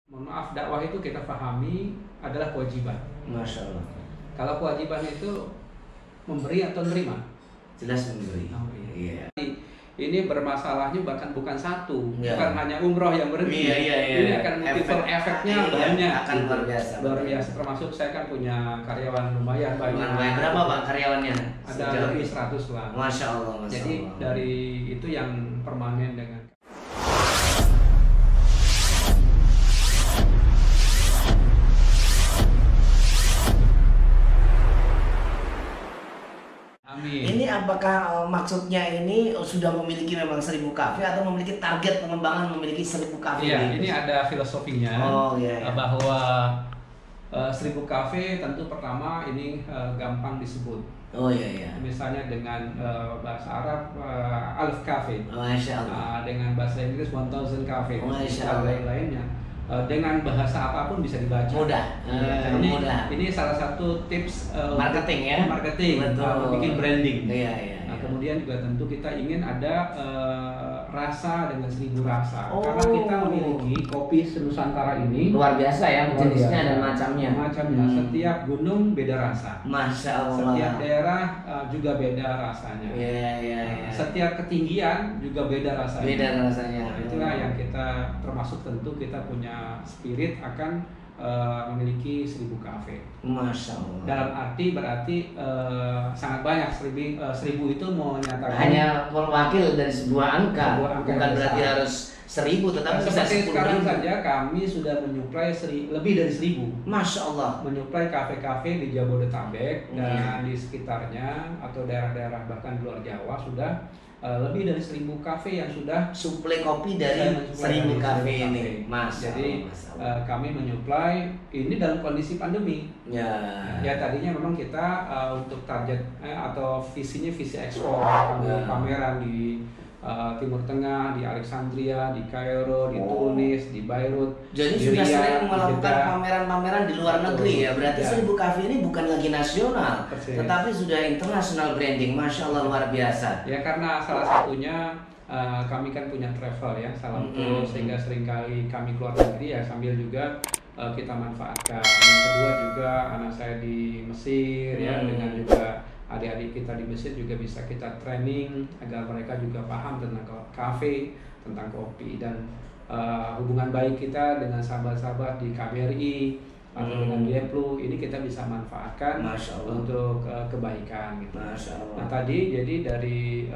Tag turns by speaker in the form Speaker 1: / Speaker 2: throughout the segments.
Speaker 1: Mohon maaf, dakwah itu kita pahami adalah kewajiban.
Speaker 2: Masya Allah.
Speaker 1: Kalau kewajiban itu memberi atau menerima?
Speaker 2: Jelas memberi.
Speaker 1: Iya. Ini bermasalahnya bahkan bukan satu,
Speaker 2: Ya.
Speaker 1: bukan hanya umroh yang berhenti.
Speaker 2: Iya.
Speaker 1: Ini akan efeknya banyak.
Speaker 2: Akan luar biasa.
Speaker 1: Luar biasa. Termasuk saya kan punya karyawan lumayan banyak.
Speaker 2: Berapa Pak karyawannya?
Speaker 1: Ada lebih 100 lah.
Speaker 2: Masya Allah.
Speaker 1: Jadi dari itu yang permanen dengan. Amin.
Speaker 2: Ini apakah maksudnya ini sudah memiliki memang 1000 kafe atau memiliki target pengembangan memiliki 1000 kafe?
Speaker 1: Iya, ini ada filosofinya.
Speaker 2: Iya.
Speaker 1: Bahwa 1000 kafe tentu pertama ini gampang disebut.
Speaker 2: Oh iya.
Speaker 1: Misalnya dengan bahasa Arab Alf Cafe.
Speaker 2: Masya Allah.
Speaker 1: Dengan bahasa Inggris 1000 Cafe.
Speaker 2: Masya
Speaker 1: Dan
Speaker 2: Allah.
Speaker 1: lain-lainnya. Dengan bahasa apapun bisa dibaca.
Speaker 2: Mudah. Mudah.
Speaker 1: Ini salah satu tips
Speaker 2: Marketing ya.
Speaker 1: Marketing.
Speaker 2: Betul.
Speaker 1: Bikin branding.
Speaker 2: Iya.
Speaker 1: Kemudian juga tentu kita ingin ada rasa dengan 1000 rasa.
Speaker 2: Oh.
Speaker 1: Karena kita memiliki kopi Nusantara ini
Speaker 2: Luar biasa ya jenisnya dan macamnya.
Speaker 1: Setiap gunung beda rasa.
Speaker 2: Masya Allah.
Speaker 1: Setiap daerah juga beda rasanya.
Speaker 2: Iya.
Speaker 1: Setiap ketinggian juga beda rasanya.
Speaker 2: Beda rasanya.
Speaker 1: Itulah yang kita termasuk tentu kita punya spirit akan memiliki 1000 kafe.
Speaker 2: Masya Allah.
Speaker 1: Dalam arti berarti sangat banyak. 1000 itu menyatakan
Speaker 2: Hanya wakil dari sebuah angka,
Speaker 1: Sebuah angka
Speaker 2: bukan
Speaker 1: yang
Speaker 2: berarti
Speaker 1: besar.
Speaker 2: harus 1000 tetapi bisa
Speaker 1: seperti
Speaker 2: 10.000.
Speaker 1: sekarang saja kami sudah menyuplai lebih dari 1000.
Speaker 2: Masya Allah.
Speaker 1: Menyuplai kafe-kafe di Jabodetabek dan di sekitarnya atau daerah-daerah bahkan di luar Jawa sudah lebih dari 1000 kafe yang sudah
Speaker 2: Suplai kopi dari 1000 kafe ini.
Speaker 1: Jadi kami menyuplai ini dalam kondisi pandemi.
Speaker 2: Ya
Speaker 1: tadinya memang kita untuk target atau visinya visi ekspor, pameran di Timur Tengah, di Alexandria, di Kairo, di Tunis, di Beirut.
Speaker 2: Jadi
Speaker 1: di
Speaker 2: sudah
Speaker 1: Riyadh,
Speaker 2: sering
Speaker 1: di
Speaker 2: melakukan
Speaker 1: Jeddah.
Speaker 2: pameran-pameran di luar negeri ya. Berarti 1000 kafe ini bukan lagi nasional,
Speaker 1: Persis.
Speaker 2: tetapi sudah international branding. Masya Allah luar biasa.
Speaker 1: Ya karena salah satunya kami kan punya travel ya, salam tour, sehingga seringkali kami keluar negeri ya sambil juga kita manfaatkan. Yang kedua juga anak saya di Mesir ya, dengan juga adik-adik kita di Mesir juga bisa kita training agar mereka juga paham tentang kafe, tentang kopi, dan hubungan baik kita dengan sahabat-sahabat di KBRI atau dengan Dieplu ini kita bisa manfaatkan untuk kebaikan gitu. Nah tadi jadi dari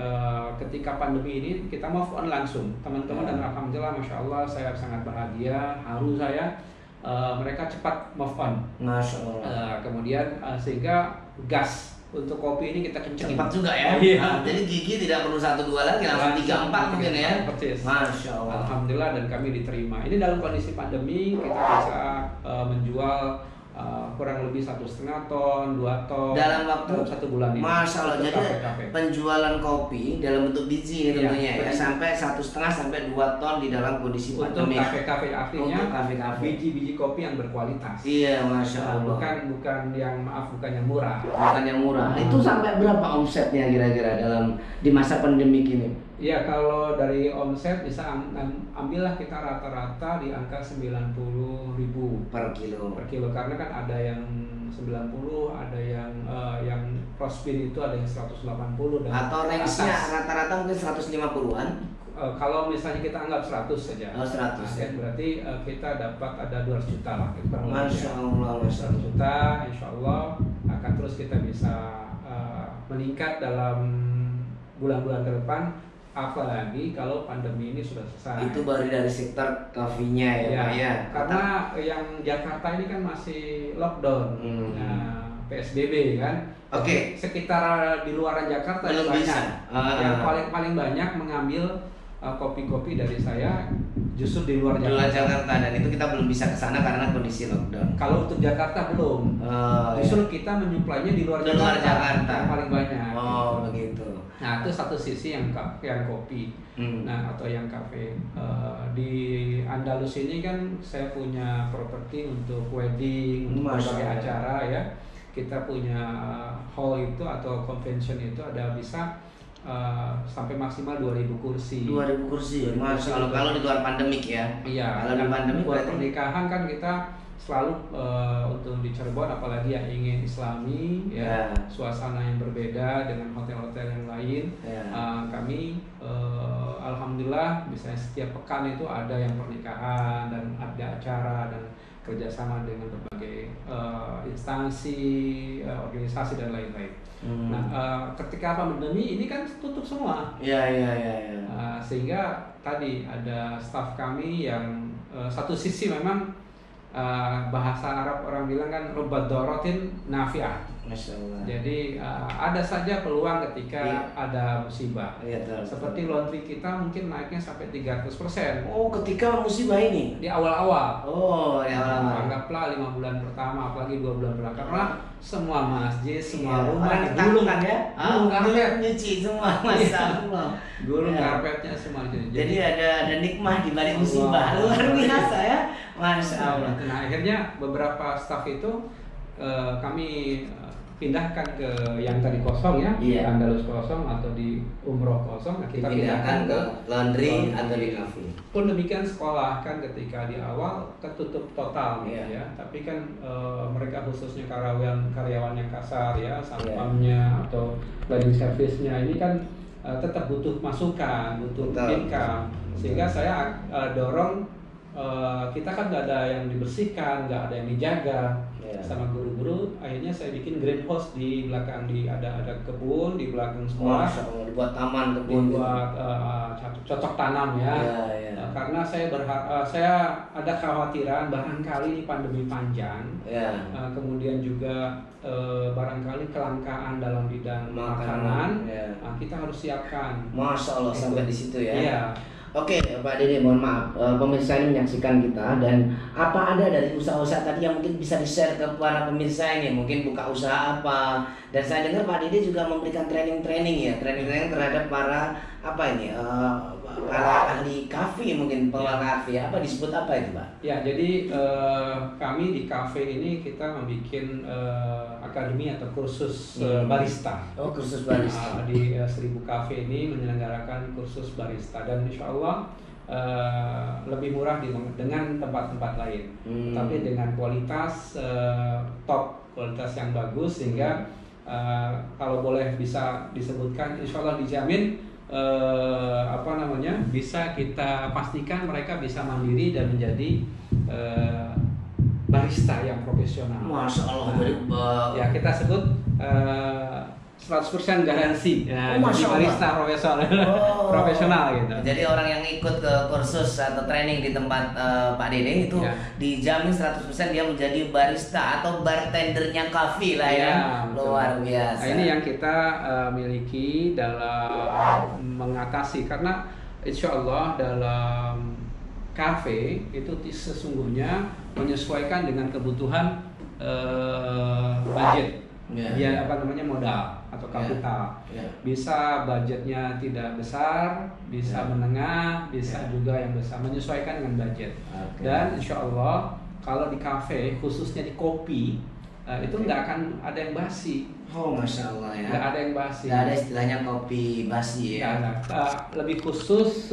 Speaker 1: ketika pandemi ini kita move on langsung teman-teman dan alhamdulillah Masya Allah saya sangat bahagia, haru saya mereka cepat move on.
Speaker 2: Masya Allah.
Speaker 1: Kemudian sehingga gas untuk kopi ini kita kencengin.
Speaker 2: Cepat juga ya. Jadi gigi tidak perlu 1 2 lagi, langsung 3 4 mungkin ya.
Speaker 1: Persis.
Speaker 2: Masya Allah.
Speaker 1: Alhamdulillah dan kami diterima. Ini dalam kondisi pandemi kita bisa menjual kurang lebih 1,5 ton, 2 ton
Speaker 2: dalam waktu
Speaker 1: 1 bulan ini.
Speaker 2: Masya Allah.
Speaker 1: Untuk
Speaker 2: Jadi
Speaker 1: kafe-kafe.
Speaker 2: penjualan kopi dalam bentuk biji
Speaker 1: Iya,
Speaker 2: tentunya ya,
Speaker 1: betul.
Speaker 2: sampai 1,5 sampai 2 ton di dalam kondisi
Speaker 1: Untuk
Speaker 2: pandemi.
Speaker 1: kafe-kafe artinya
Speaker 2: Untuk kafe-kafe.
Speaker 1: biji-biji kopi yang berkualitas.
Speaker 2: Iya, Masya Allah.
Speaker 1: Bukan yang bukan yang murah.
Speaker 2: Bukan yang murah. Itu sampai berapa omsetnya kira-kira dalam di masa pandemi ini?
Speaker 1: Ya kalau dari omset bisa ambillah kita rata-rata di angka 90.000
Speaker 2: Per kilo.
Speaker 1: karena kan ada yang 90, ada yang crossfit itu ada yang 180 dan
Speaker 2: Atau range-nya
Speaker 1: atas.
Speaker 2: rata-rata mungkin 150-an.
Speaker 1: Kalau misalnya kita anggap 100 saja.
Speaker 2: Oh, 100
Speaker 1: Nah,
Speaker 2: ya.
Speaker 1: berarti kita dapat ada 200 juta lah kurang lebih
Speaker 2: Masya
Speaker 1: ya.
Speaker 2: Allah, Masya
Speaker 1: 200 juta insya Allah akan terus kita bisa meningkat dalam bulan-bulan ke depan, apalagi kalau pandemi ini sudah selesai.
Speaker 2: Itu baru dari sektor kopinya ya,
Speaker 1: Ya,
Speaker 2: Pak ya.
Speaker 1: karena yang Jakarta ini kan masih lockdown, nah, PSBB kan.
Speaker 2: Oke.
Speaker 1: Sekitar di luaran Jakarta
Speaker 2: Belum
Speaker 1: banyak.
Speaker 2: bisa.
Speaker 1: Yang paling banyak mengambil kopi-kopi dari saya justru di luar
Speaker 2: di
Speaker 1: Jakarta.
Speaker 2: luar Jakarta, dan itu kita belum bisa ke sana karena kondisi lockdown.
Speaker 1: Kalau untuk Jakarta belum. Justru kita menyuplainya di luar
Speaker 2: Di luar
Speaker 1: Jakarta.
Speaker 2: Jakarta.
Speaker 1: Yang paling banyak.
Speaker 2: Oh, begitu.
Speaker 1: Nah itu satu sisi yang kopi, nah atau yang kafe. Di Andalus ini kan saya punya properti untuk wedding, untuk berbagai acara ya. Kita punya hall itu atau convention itu ada bisa sampai maksimal 2.000 kursi.
Speaker 2: 2.000 kursi ya, Masya Allah. Kalau di luar pandemik ya.
Speaker 1: Iya.
Speaker 2: Kalau di pandemik
Speaker 1: buat
Speaker 2: berarti
Speaker 1: pernikahan kan kita selalu untuk di Cirebon, apalagi yang ingin Islami ya, suasana yang berbeda dengan hotel-hotel yang lain. Kami alhamdulillah misalnya setiap pekan itu ada yang pernikahan dan ada acara dan kerjasama dengan berbagai instansi, organisasi dan lain-lain. Nah, ketika pandemi ini kan tutup semua.
Speaker 2: Iya.
Speaker 1: Sehingga tadi ada staf kami yang satu sisi memang bahasa Arab orang bilang kan rubat dorotin nafi'ah.
Speaker 2: Masya Allah.
Speaker 1: Jadi ada saja peluang ketika ada musibah. Seperti laundry kita mungkin naiknya sampai 300%.
Speaker 2: Oh, ketika musibah ini?
Speaker 1: Di awal-awal.
Speaker 2: Oh, di awal-awal.
Speaker 1: Anggaplah 5 bulan pertama, apalagi 2 bulan belakang. Karena semua masjid, semua rumah
Speaker 2: gulung kan ya?
Speaker 1: Gulung karpet.
Speaker 2: Nyuci semua, Masya Allah.
Speaker 1: Gulung karpetnya semua.
Speaker 2: Jadi ada nikmah di balik musibah. Luar biasa ya. Masya Allah.
Speaker 1: Nah, akhirnya beberapa staf itu kami pindahkan ke yang tadi kosong ya, Andalus kosong atau di Umroh kosong. Nah, kita pindahkan ke
Speaker 2: laundry atau di cafe.
Speaker 1: Pun demikian sekolah kan ketika di awal tertutup total ya, tapi kan mereka khususnya karyawan yang kasar ya, satpamnya atau cleaning service-nya ini kan tetap butuh masukan, butuh income, sehingga saya dorong kita kan nggak ada yang dibersihkan, nggak ada yang dijaga sama guru-guru. Akhirnya saya bikin greenhouse di belakang, ada kebun di belakang sekolah.
Speaker 2: Dibuat taman kebun,
Speaker 1: dibuat cocok tanam ya. Karena saya ada khawatiran barangkali ini pandemi panjang, kemudian juga barangkali kelangkaan dalam bidang makanan. Kita harus siapkan.
Speaker 2: Masya Allah, sampai di situ ya.
Speaker 1: Iya.
Speaker 2: Oke, Pak Dede, mohon maaf, pemirsa ini menyaksikan kita, dan apa ada dari usaha-usaha tadi yang mungkin bisa di-share ke para pemirsa ini, mungkin buka usaha apa? Dan saya dengar Pak Dede juga memberikan training terhadap para para ahli kafe, mungkin pengelola kafe. Apa disebut apa itu, Pak?
Speaker 1: Ya, jadi kami di kafe ini kita membuat akademi atau kursus barista.
Speaker 2: Oh, kursus barista.
Speaker 1: Di 1000 Cafe ini menyelenggarakan kursus barista, dan insya Allah lebih murah dengan tempat-tempat lain, tapi dengan kualitas top, kualitas yang bagus, sehingga kalau boleh bisa disebutkan, insya Allah dijamin bisa kita pastikan mereka bisa mandiri dan menjadi barista yang profesional.
Speaker 2: Masya Allah.
Speaker 1: Ya, kita sebut 100% garansi ya, jadi barista profesional gitu.
Speaker 2: Jadi orang yang ikut ke kursus atau training di tempat Pak Dede itu dijamin 100% dia menjadi barista atau bartendernya kafe lah ya. Luar biasa.
Speaker 1: Nah, ini yang kita miliki dalam mengatasi, karena insya Allah dalam kafe itu sesungguhnya menyesuaikan dengan kebutuhan budget. Modal atau kapital. Bisa budgetnya tidak besar, bisa menengah, bisa juga yang besar, menyesuaikan dengan budget. Dan insya Allah kalau di kafe, khususnya di kopi, itu nggak akan ada yang basi.
Speaker 2: Oh, Masya Allah ya.
Speaker 1: Nggak ada yang basi.
Speaker 2: Nggak ada istilahnya kopi basi ya.
Speaker 1: Lebih khusus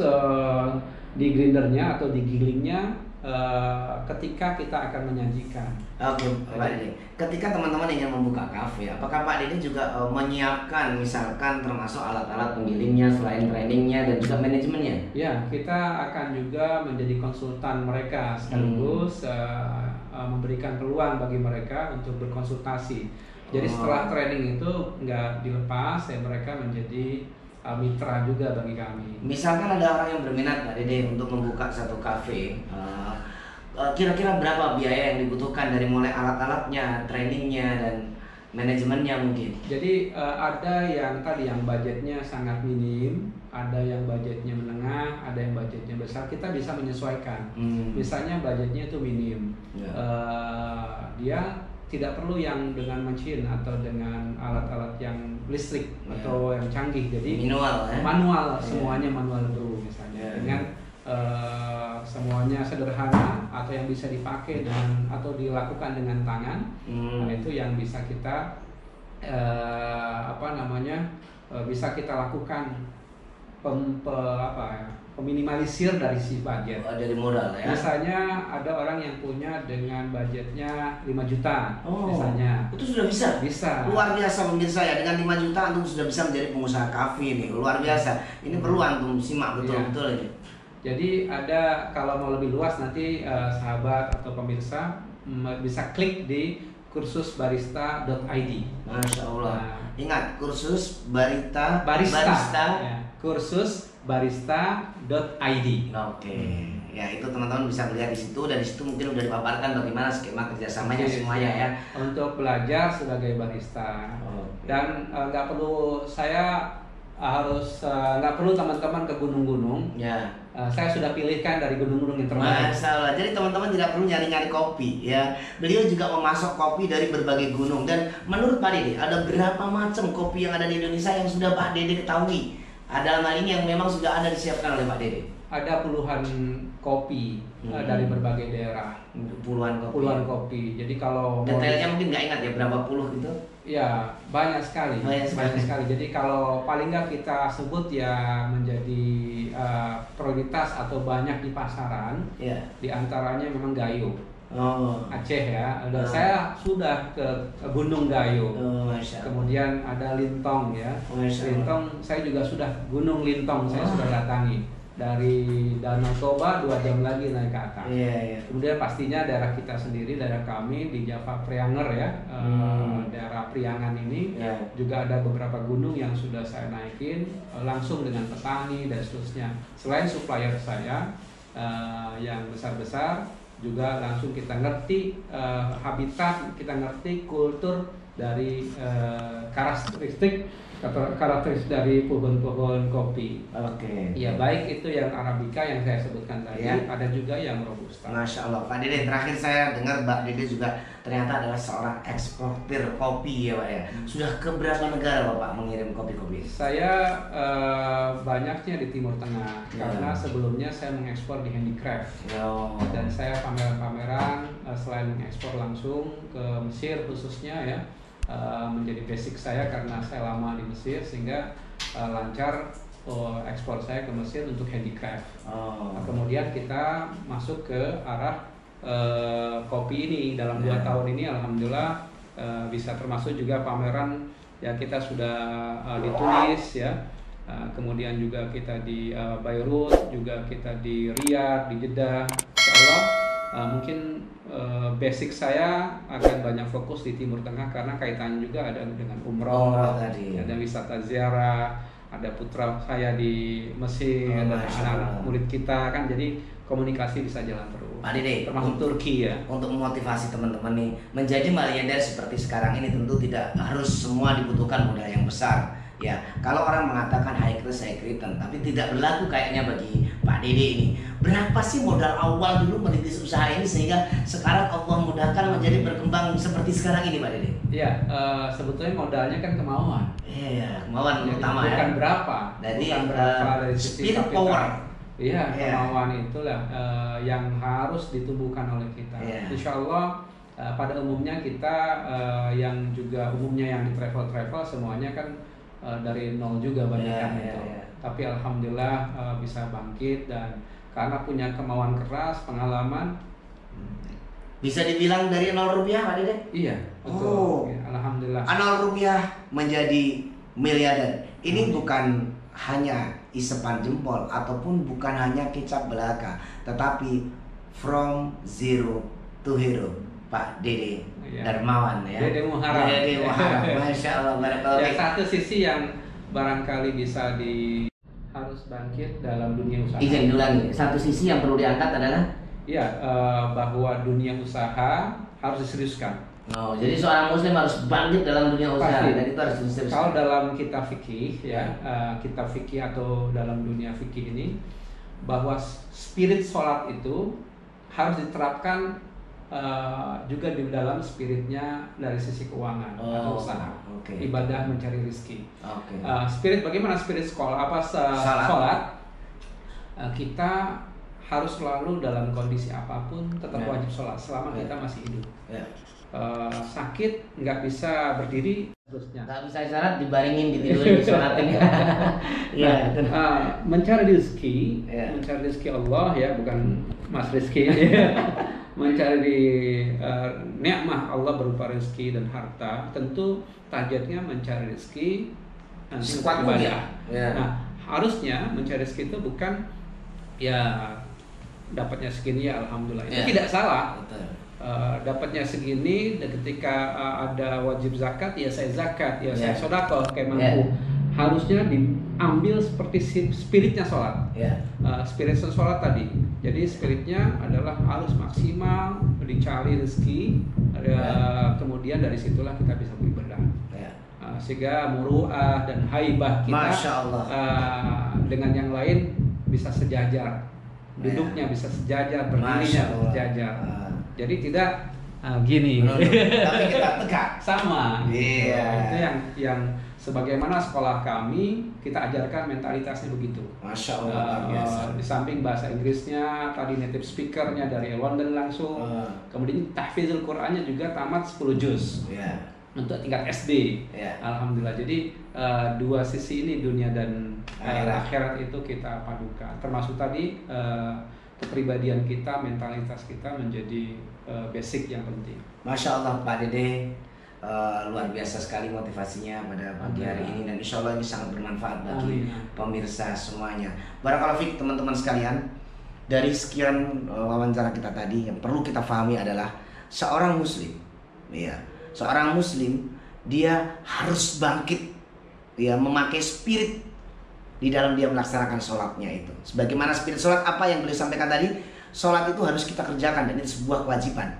Speaker 1: di grindernya atau di gilingnya ketika kita akan menyajikan.
Speaker 2: Oke, Pak Dede. Ketika teman-teman ingin membuka kafe, apakah Pak Dede juga menyiapkan misalkan termasuk alat-alat penggilingnya selain trainingnya dan juga manajemennya?
Speaker 1: Ya, kita akan juga menjadi konsultan mereka sekaligus memberikan peluang bagi mereka untuk berkonsultasi. Jadi setelah training itu nggak dilepas, mereka menjadi mitra juga bagi kami.
Speaker 2: Misalkan ada orang yang berminat Pak Dede untuk membuka satu kafe, kira-kira berapa biaya yang dibutuhkan dari mulai alat-alatnya, trainingnya, dan manajemennya mungkin?
Speaker 1: Jadi ada yang tadi yang budgetnya sangat minim, ada yang budgetnya menengah, ada yang budgetnya besar. Kita bisa menyesuaikan. Misalnya budgetnya itu minim, dia tidak perlu yang dengan mesin atau dengan alat-alat yang listrik atau yang canggih. Jadi manual semuanya manual brew misalnya, dengan semuanya sederhana atau yang bisa dipakai dengan atau dilakukan dengan tangan. Nah, itu yang bisa kita bisa kita lakukan peminimalisir dari si budget.
Speaker 2: Dari modal ya.
Speaker 1: Misalnya ada orang yang punya dengan budgetnya 5 juta misalnya.
Speaker 2: Itu sudah bisa?
Speaker 1: Bisa.
Speaker 2: Luar biasa pemirsa ya, dengan 5 juta antum sudah bisa menjadi pengusaha kafe nih. Luar biasa. Ini perlu antum simak betul-betul ini.
Speaker 1: Jadi ada, kalau mau lebih luas nanti sahabat atau pemirsa bisa klik di kursusbarista.id.
Speaker 2: Masya Allah.
Speaker 1: Nah,
Speaker 2: ingat, kursus barista.
Speaker 1: Ya, kursusbarista.id.
Speaker 2: Oke. Ya, itu teman-teman bisa melihat di situ, dan di situ mungkin udah dipaparkan bagaimana skema kerjasamanya semuanya ya.
Speaker 1: Untuk belajar sebagai barista. Dan nggak perlu nggak perlu teman-teman ke gunung-gunung.
Speaker 2: Ya.
Speaker 1: Saya sudah pilihkan dari gunung-gunung yang terbaik.
Speaker 2: Masalah. Jadi teman-teman tidak perlu nyari-nyari kopi ya. Beliau juga memasok kopi dari berbagai gunung. Dan menurut Pak Dede, ada berapa macam kopi yang ada di Indonesia yang sudah Pak Dede ketahui? Ada hal ini yang memang sudah ada disiapkan oleh Pak Dede?
Speaker 1: Ada puluhan kopi dari berbagai daerah. Puluhan kopi. Jadi kalau
Speaker 2: detailnya mungkin nggak ingat ya berapa puluh gitu?
Speaker 1: Ya, banyak sekali. Banyak sekali. Jadi kalau paling nggak kita sebut ya menjadi prioritas atau banyak di pasaran. Di antaranya memang Gayo. Aceh ya. Saya sudah ke Gunung Gayo. Kemudian ada Lintong ya. Lintong saya juga sudah, Gunung Lintong saya sudah datangi. Dari Danau Toba 2 jam lagi naik ke atas. Kemudian pastinya daerah kita sendiri, daerah kami di Java Prianger ya, daerah Priangan ini juga ada beberapa gunung yang sudah saya naikin langsung dengan petani dan seterusnya. Selain supplier saya yang besar-besar, juga langsung kita ngerti habitat, kita ngerti kultur dari karakteristik dari pohon-pohon kopi. Ya, baik itu yang Arabica yang saya sebutkan tadi, ada juga yang Robusta.
Speaker 2: Masya Allah. Pak Dede, terakhir saya dengar Pak Dede juga ternyata adalah seorang eksportir kopi ya Pak ya. Sudah ke berapa negara Bapak mengirim kopi-kopi?
Speaker 1: Saya banyaknya di Timur Tengah, karena sebelumnya saya mengekspor di handicraft. Dan saya pameran-pameran selain mengekspor langsung ke Mesir khususnya ya. Menjadi basic saya karena saya lama di Mesir, sehingga lancar ekspor saya ke Mesir untuk handicraft. Kemudian kita masuk ke arah kopi ini dalam 2 tahun ini, alhamdulillah bisa termasuk juga pameran ya, kita sudah di Tunis ya, kemudian juga kita di Beirut, juga kita di Riyadh, di Jeddah. Insyaallah mungkin basic saya akan banyak fokus di Timur Tengah karena kaitannya juga ada dengan umroh, ada wisata ziarah, ada putra saya di Mesir, ada anak-anak murid kita kan, jadi komunikasi bisa jalan terus.
Speaker 2: Pak Dede,
Speaker 1: termasuk Turki ya.
Speaker 2: Untuk memotivasi teman-teman nih menjadi miliarder seperti sekarang ini, tentu tidak harus semua dibutuhkan modal yang besar. Ya, kalau orang mengatakan high risk high return, tapi tidak berlaku kayaknya bagi Pak Dede ini. Berapa sih modal awal dulu merintis usaha ini sehingga sekarang Allah mudahkan menjadi berkembang seperti sekarang ini, Pak Dede?
Speaker 1: Iya, sebetulnya modalnya kan kemauan.
Speaker 2: Iya, kemauan utama
Speaker 1: bukan
Speaker 2: ya.
Speaker 1: berapa.
Speaker 2: Jadi
Speaker 1: bukan berapa dari sisi
Speaker 2: spirit power.
Speaker 1: Iya, kemauan itulah yang harus ditumbuhkan oleh kita. Insya Allah pada umumnya kita yang juga umumnya yang di travel semuanya kan dari nol juga banyak itu. Tapi alhamdulillah bisa bangkit, dan karena punya kemauan keras, pengalaman.
Speaker 2: Bisa dibilang dari 0 rupiah Pak Dede?
Speaker 1: Iya, betul. Ya, alhamdulillah.
Speaker 2: 0 rupiah menjadi miliarder. Ini bukan hanya isepan jempol ataupun bukan hanya kicap belaka, tetapi from zero to hero. Pak Dede Darmawan ya.
Speaker 1: Dede Muharram.
Speaker 2: Masya Allah, barakallahu.
Speaker 1: Ya, satu sisi yang barangkali bisa harus bangkit dalam dunia usaha.
Speaker 2: Izin ulangi. Satu sisi yang perlu diangkat adalah
Speaker 1: bahwa dunia usaha harus diseriuskan.
Speaker 2: Jadi seorang muslim harus bangkit dalam dunia usaha. Dan itu harus diseriuskan.
Speaker 1: Kalau dalam kitab fikih kitab fikih atau dalam dunia fikih ini, bahwa spirit sholat itu harus diterapkan juga di dalam spiritnya dari sisi keuangan atau usaha, ibadah mencari rezeki. Spirit bagaimana spirit sekolah sholat? Kita harus selalu dalam kondisi apapun tetap
Speaker 2: Ya.
Speaker 1: wajib sholat selama
Speaker 2: Ya.
Speaker 1: kita masih hidup.
Speaker 2: Ya.
Speaker 1: Sakit nggak bisa berdiri terusnya.
Speaker 2: Nggak bisa isyarat dibaringin, ditidurin, disolatin. Iya.
Speaker 1: Mencari rezeki,
Speaker 2: Ya.
Speaker 1: mencari rezeki Allah ya, bukan Mas Rizky. Mencari nikmat Allah berupa rezeki dan harta, tentu targetnya mencari rezeki nanti untuk
Speaker 2: Sekuat mungkin.
Speaker 1: ibadah.
Speaker 2: Ya.
Speaker 1: Nah, harusnya mencari rezeki itu bukan ya dapatnya segini ya alhamdulillah. Itu
Speaker 2: Ya.
Speaker 1: tidak salah.
Speaker 2: Betul.
Speaker 1: Dapatnya segini dan ketika ada wajib zakat ya saya zakat ya saya
Speaker 2: Ya.
Speaker 1: sedekah kayak
Speaker 2: Ya.
Speaker 1: mampu. Harusnya diambil seperti spiritnya sholat.
Speaker 2: Ya.
Speaker 1: Spirit sholat tadi. Jadi spiritnya adalah harus maksimal dicari rezeki, kemudian dari situlah kita bisa beribadah.
Speaker 2: Ya.
Speaker 1: Sehingga muru'ah dan haibah kita
Speaker 2: Masya Allah.
Speaker 1: dengan yang lain bisa sejajar, duduknya bisa sejajar, berdirinya
Speaker 2: Masya Allah.
Speaker 1: sejajar. Jadi tidak gini,
Speaker 2: Tapi kita tegak.
Speaker 1: sama.
Speaker 2: Iya.
Speaker 1: Itu yang sebagaimana sekolah kami kita ajarkan mentalitasnya begitu.
Speaker 2: Masya Allah, luar biasa.
Speaker 1: Di samping bahasa Inggrisnya, tadi native speakernya dari London langsung, kemudian tahfizul Qur'annya juga tamat 10 juz
Speaker 2: Ya.
Speaker 1: untuk tingkat SD.
Speaker 2: Ya.
Speaker 1: Alhamdulillah. Jadi dua sisi ini dunia dan akhirat itu kita padukan. Termasuk tadi kepribadian kita, mentalitas kita menjadi basic yang penting.
Speaker 2: Masya Allah Pak Dede, luar biasa sekali motivasinya pada pagi hari ini, dan insya Allah ini sangat bermanfaat bagi pemirsa semuanya. Barakallahu fiik teman-teman sekalian. Dari sekian wawancara kita tadi, yang perlu kita pahami adalah seorang muslim, ya, seorang muslim dia harus bangkit, ya, memakai spirit di dalam dia melaksanakan sholatnya itu. Sebagaimana spirit sholat apa yang beliau sampaikan tadi, sholat itu harus kita kerjakan dan itu sebuah kewajiban.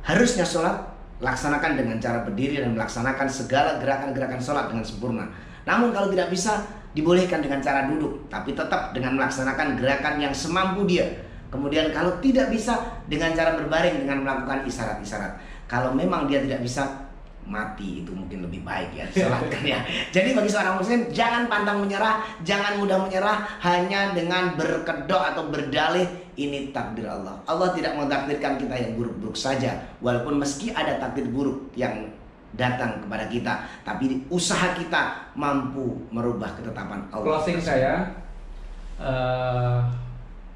Speaker 2: Harusnya sholat laksanakan dengan cara berdiri dan melaksanakan segala gerakan-gerakan sholat dengan sempurna. Namun kalau tidak bisa, dibolehkan dengan cara duduk, tapi tetap dengan melaksanakan gerakan yang semampu dia. Kemudian kalau tidak bisa, dengan cara berbaring dengan melakukan isyarat-isyarat. Kalau memang dia tidak bisa, mati itu mungkin lebih baik ya disolatkan ya. Jadi bagi seorang muslim, jangan pantang menyerah, jangan mudah menyerah hanya dengan berkedok atau berdalih ini takdir Allah. Allah tidak mentakdirkan kita yang buruk-buruk saja, walaupun meski ada takdir buruk yang datang kepada kita, tapi usaha kita mampu merubah ketetapan Allah.
Speaker 1: Closing saya,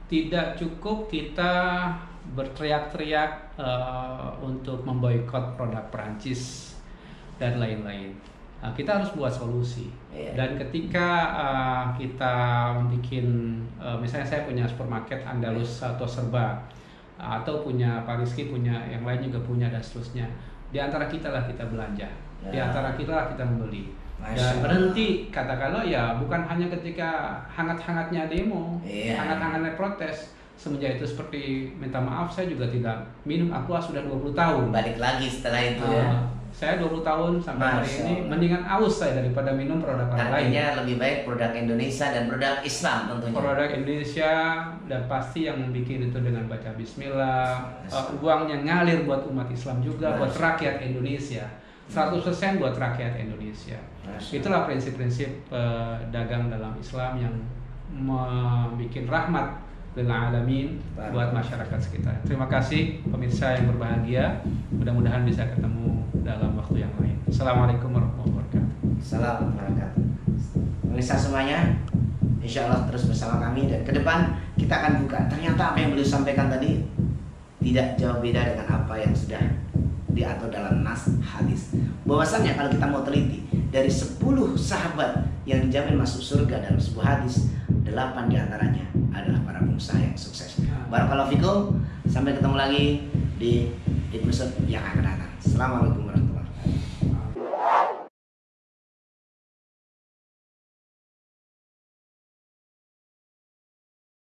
Speaker 1: tidak cukup kita berteriak-teriak untuk memboikot produk Perancis dan lain-lain. Kita harus buat solusi. Dan ketika kita bikin, misalnya saya punya supermarket Andalus atau Serba, atau punya Pak Rizky punya, yang lain juga punya, dan seterusnya. Di antara kita lah kita belanja, di antara kita lah kita membeli. Dan berhenti, katakanlah ya, bukan hanya ketika hangat-hangatnya demo, hangat-hangatnya protes. Semenjak itu seperti minta maaf, saya juga tidak minum aqua sudah 20 tahun.
Speaker 2: Balik lagi setelah itu ya.
Speaker 1: Saya 20 tahun sampai hari ini mendingan aus saya daripada minum produk orang lain.
Speaker 2: Artinya lebih baik produk Indonesia dan produk Islam tentunya.
Speaker 1: Produk Indonesia, dan pasti yang bikin itu dengan baca bismillah. Uangnya ngalir buat umat Islam juga, buat rakyat Indonesia. 100% buat rakyat Indonesia. Itulah prinsip-prinsip dagang dalam Islam yang membuat rahmat lil alamin buat masyarakat sekitar. Terima kasih pemirsa yang berbahagia. Mudah-mudahan bisa ketemu dalam waktu yang lain. Assalamualaikum warahmatullahi wabarakatuh.
Speaker 2: Assalamualaikum warahmatullahi wabarakatuh. Pemirsa semuanya, insya Allah terus bersama kami, dan ke depan kita akan buka. Ternyata apa yang beliau sampaikan tadi tidak jauh beda dengan apa yang sudah diatur dalam nas hadis. Bahwasannya kalau kita mau teliti, dari 10 sahabat yang dijamin masuk surga dalam sebuah hadis, 8 diantaranya adalah para pengusaha yang sukses. Barakallahu fikum. Sampai ketemu lagi di episode yang akan datang. Assalamualaikum warahmatullahi wabarakatuh.